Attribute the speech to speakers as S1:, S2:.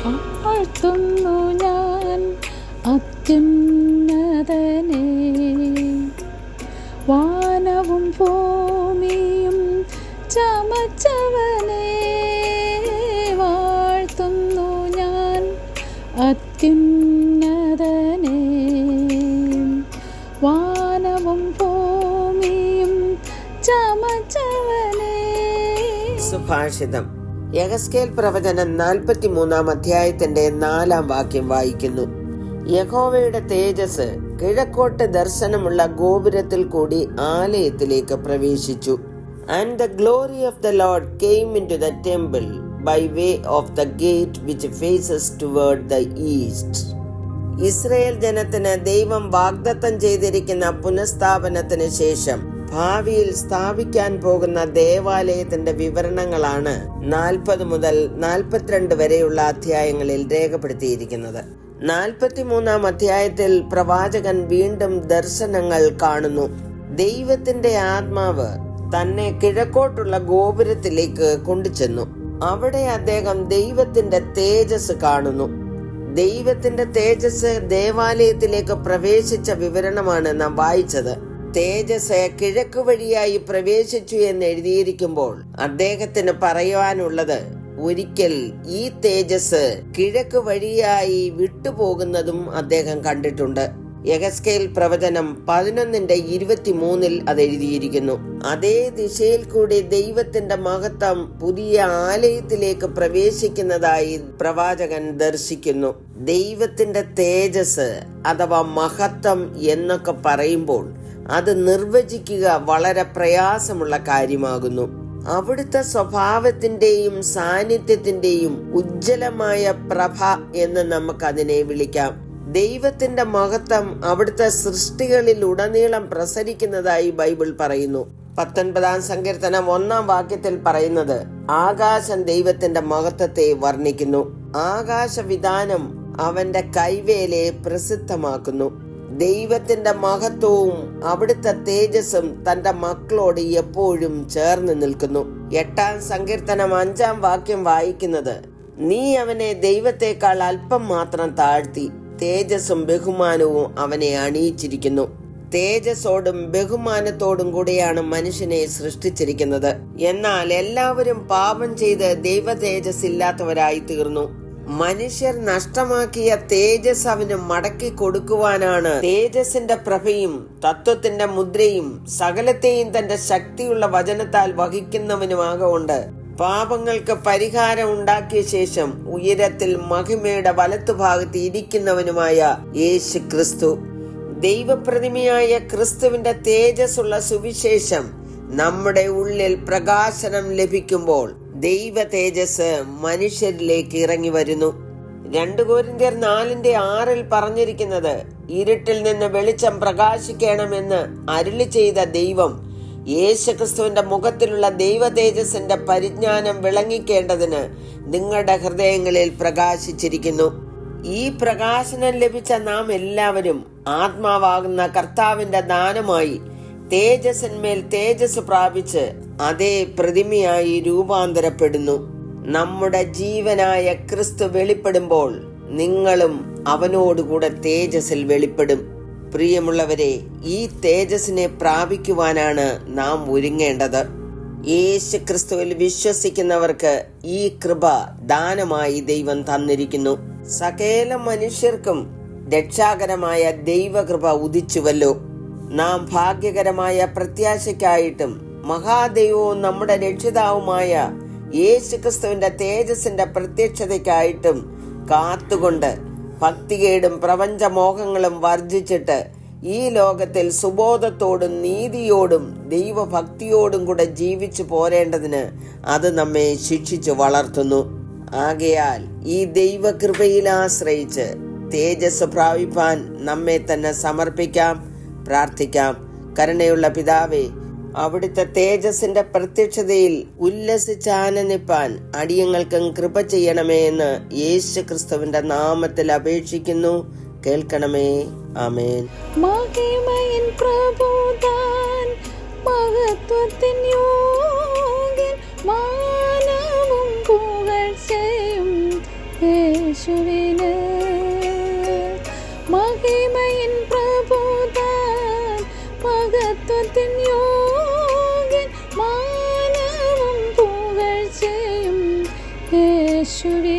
S1: വാഴ്ത്തുന്നു ഞാൻ അത്യുന്നതനെ. വാനവും ഭൂമിയും ചമച്ചവനെ വാഴ്ത്തുന്നു ഞാൻ അത്യുന്നതനെ. വാനവും ഭൂമിയും ചമച്ചവനെ.
S2: സുഭാഷിതം യഹസ്കേൽ പ്രവചനം 43 അധ്യായത്തിന്റെ 4 വാക്യം വായിക്കുന്നു. യഹോവയുടെ തേജസ് കിഴക്കോട്ട് ദർശനമുള്ള ഗോപുരത്തിൽ കൂടി ആലയത്തിലേക്ക് പ്രവേശിച്ചു. And the glory of the Lord came into the temple by way of the gate which faces toward the east. Israel ജനത്തിന് ദൈവം വാഗ്ദത്തം ചെയ്തിരിക്കുന്ന പുനഃസ്ഥാപനത്തിന് ശേഷം ഭാവിയിൽ സ്ഥാപിക്കാൻ പോകുന്ന ദേവാലയത്തിന്റെ വിവരണങ്ങളാണ് 40 മുതൽ 42 വരെയുള്ള അധ്യായങ്ങളിൽ രേഖപ്പെടുത്തിയിരിക്കുന്നത്. 43 അധ്യായത്തിൽ പ്രവാചകൻ വീണ്ടും ദർശനങ്ങൾ കാണുന്നു. ദൈവത്തിന്റെ ആത്മാവ് തന്നെ കിഴക്കോട്ടുള്ള ഗോപുരത്തിലേക്ക് കൊണ്ടുചെന്നു. അവിടെ അദ്ദേഹം ദൈവത്തിന്റെ തേജസ് കാണുന്നു. ദൈവത്തിന്റെ തേജസ് ദേവാലയത്തിലേക്ക് പ്രവേശിച്ച വിവരണമാണ് നാം വായിച്ചത്. തേജസ് കിഴക്ക് വഴിയായി പ്രവേശിച്ചു എന്ന് എഴുതിയിരിക്കുമ്പോൾ അദ്ദേഹത്തിന് പറയുവാനുള്ളത്, ഒരിക്കൽ ഈ തേജസ് കിഴക്ക് വഴിയായി വിട്ടുപോകുന്നതും അദ്ദേഹം കണ്ടിട്ടുണ്ട്. യഹസ്കേൽ പ്രവചനം 11:23 അത് എഴുതിയിരിക്കുന്നു. അതേ ദിശയിൽ കൂടി ദൈവത്തിന്റെ മഹത്വം പുതിയ ആലയത്തിലേക്ക് പ്രവേശിക്കുന്നതായി പ്രവാചകൻ ദർശിക്കുന്നു. ദൈവത്തിന്റെ തേജസ് അഥവാ മഹത്വം എന്നൊക്കെ പറയുമ്പോൾ അത് നിർവചിക്കുക വളരെ പ്രയാസമുള്ള കാര്യമാകുന്നു. അവിടുത്തെ സ്വഭാവത്തിന്റെയും സാന്നിധ്യത്തിന്റെയും ഉജ്ജ്വലമായ പ്രഭ എന്ന് നമുക്കതിനെ വിളിക്കാം. ദൈവത്തിന്റെ മഹത്വം അവിടുത്തെ സൃഷ്ടികളിൽ ഉടനീളം പ്രസരിക്കുന്നതായി ബൈബിൾ പറയുന്നു. 19 സങ്കീർത്തനം 1 വാക്യത്തിൽ പറയുന്നത്, ആകാശം ദൈവത്തിന്റെ മഹത്വത്തെ വർണ്ണിക്കുന്നു. ആകാശവിധാനം അവന്റെ കൈവേലയെ പ്രസിദ്ധമാക്കുന്നു. ദൈവത്തിന്റെ മഹത്വവും അവിടുത്തെ തേജസ്സും തന്റെ മക്കളോട് എപ്പോഴും ചേർന്ന് നിൽക്കുന്നു. 8 സങ്കീർത്തനം 5 വാക്യം വായിക്കുന്നത്, നീ അവനെ ദൈവത്തെക്കാൾ അല്പം മാത്രം താഴ്ത്തി, തേജസ്സും ബഹുമാനവും അവനെ അണിയിച്ചിരിക്കുന്നു. തേജസ്സോടും ബഹുമാനത്തോടും കൂടിയാണ് മനുഷ്യനെ സൃഷ്ടിച്ചിരിക്കുന്നത്. എന്നാൽ എല്ലാവരും പാപം ചെയ്ത് ദൈവ തേജസ് ഇല്ലാത്തവരായി തീർന്നു. മനുഷ്യർ നഷ്ടമാക്കിയ തേജസ് അവന് മടക്കി കൊടുക്കുവാനാണ് തേജസ്സിന്റെ പ്രഭയും തത്വത്തിന്റെ മുദ്രയും സകലത്തെയും തന്റെ ശക്തിയുള്ള വചനത്താൽ വഹിക്കുന്നവനുമാകൊണ്ട് പാപങ്ങൾക്ക് പരിഹാരം ഉണ്ടാക്കിയ ശേഷം ഉയരത്തിൽ മഹിമയുടെ വലത്തുഭാഗത്ത് ഇരിക്കുന്നവനുമായ യേശു ക്രിസ്തു. ദൈവപ്രതിമയായ ക്രിസ്തുവിന്റെ തേജസ്സുള്ള സുവിശേഷം നമ്മുടെ ഉള്ളിൽ പ്രകാശനം ലഭിക്കുമ്പോൾ ദൈവ തേജസ് മനുഷ്യരിലേക്ക് ഇറങ്ങി വരുന്നു. 2 കൊരിന്ത്യർ 4:6 പറഞ്ഞിരിക്കുന്നത്, ഇരുട്ടിൽ നിന്ന് വെളിച്ചം പ്രകാശിക്കണമെന്ന് അരുളി ചെയ്ത ദൈവം യേശുക്രിസ്തുവിന്റെ മുഖത്തിലുള്ള ദൈവ തേജസ്സിന്റെ പരിജ്ഞാനം വിളങ്ങിക്കേണ്ടതിന് നിങ്ങളുടെ ഹൃദയങ്ങളിൽ പ്രകാശിച്ചിരിക്കുന്നു. ഈ പ്രകാശനം ലഭിച്ച നാം എല്ലാവരും ആത്മാവാകുന്ന കർത്താവിന്റെ ദാനമായി തേജസ്സിന്മേൽ തേജസ് പ്രാപിച്ച് അതേ പ്രതിമയായി രൂപാന്തരപ്പെടുന്നു. നമ്മുടെ ജീവനായ ക്രിസ്തു വെളിപ്പെടുമ്പോൾ നിങ്ങളും അവനോടുകൂടെ തേജസ്സിൽ വെളിപ്പെടും. പ്രിയമുള്ളവരെ, ഈ തേജസ്സിനെ പ്രാപിക്കുവാനാണ് നാം ഒരുങ്ങേണ്ടത്. യേശു ക്രിസ്തുവിൽ വിശ്വസിക്കുന്നവർക്ക് ഈ കൃപ ദാനമായി ദൈവം തന്നിരിക്കുന്നു. സകല മനുഷ്യർക്കും രക്ഷാകരമായ ദൈവകൃപ ഉദിച്ചുവല്ലോ. നാം ഭാഗ്യകരമായ പ്രത്യാശയ്ക്കായിട്ടും മഹാദൈവവും നമ്മുടെ രക്ഷിതാവുമായ യേശുക്രിസ്തുവിന്റെ തേജസ്സിന്റെ പ്രത്യക്ഷതയ്ക്കായിട്ടും കാത്തുകൊണ്ട് ഭക്തികേടും പ്രപഞ്ചമോഹങ്ങളും വർജിച്ചിട്ട് ഈ ലോകത്തിൽ സുബോധത്തോടും നീതിയോടും ദൈവഭക്തിയോടും കൂടെ ജീവിച്ചു പോരേണ്ടതിന് അത് നമ്മെ ശിക്ഷിച്ചു വളർത്തുന്നു. ആകയാൽ ഈ ദൈവകൃപയിൽ ആശ്രയിച്ച് തേജസ് പ്രാപിപ്പാൻ നമ്മെ തന്നെ സമർപ്പിക്കാം, പ്രാർത്ഥിക്കാം. കരുണയുള്ള പിതാവേ, അവിടുത്തെ തേജസ്സിന്റെ പ്രത്യക്ഷതയിൽ ഉല്ലസിച്ചാനന്ദിപ്പാൻ അടിയങ്ങൾക്കും കൃപ ചെയ്യണമേ എന്ന് യേശു ക്രിസ്തുവിന്റെ നാമത്തിൽ അപേക്ഷിക്കുന്നു. കേൾക്കണമേ. ആമേൻ.
S1: മഹിമയിൻ പ്രഭുതാൻ മഹത്വത്തിൻ യോഗ്യൻ, മാനവും പുകഴ്ചയും യേശുവിന് മഹിമയിൻ പ്രഭുതാൻ മഹത്വത്തിൻ യോഗ്യൻ മാനവും പുകഴ്ചയും യേശുവിന്.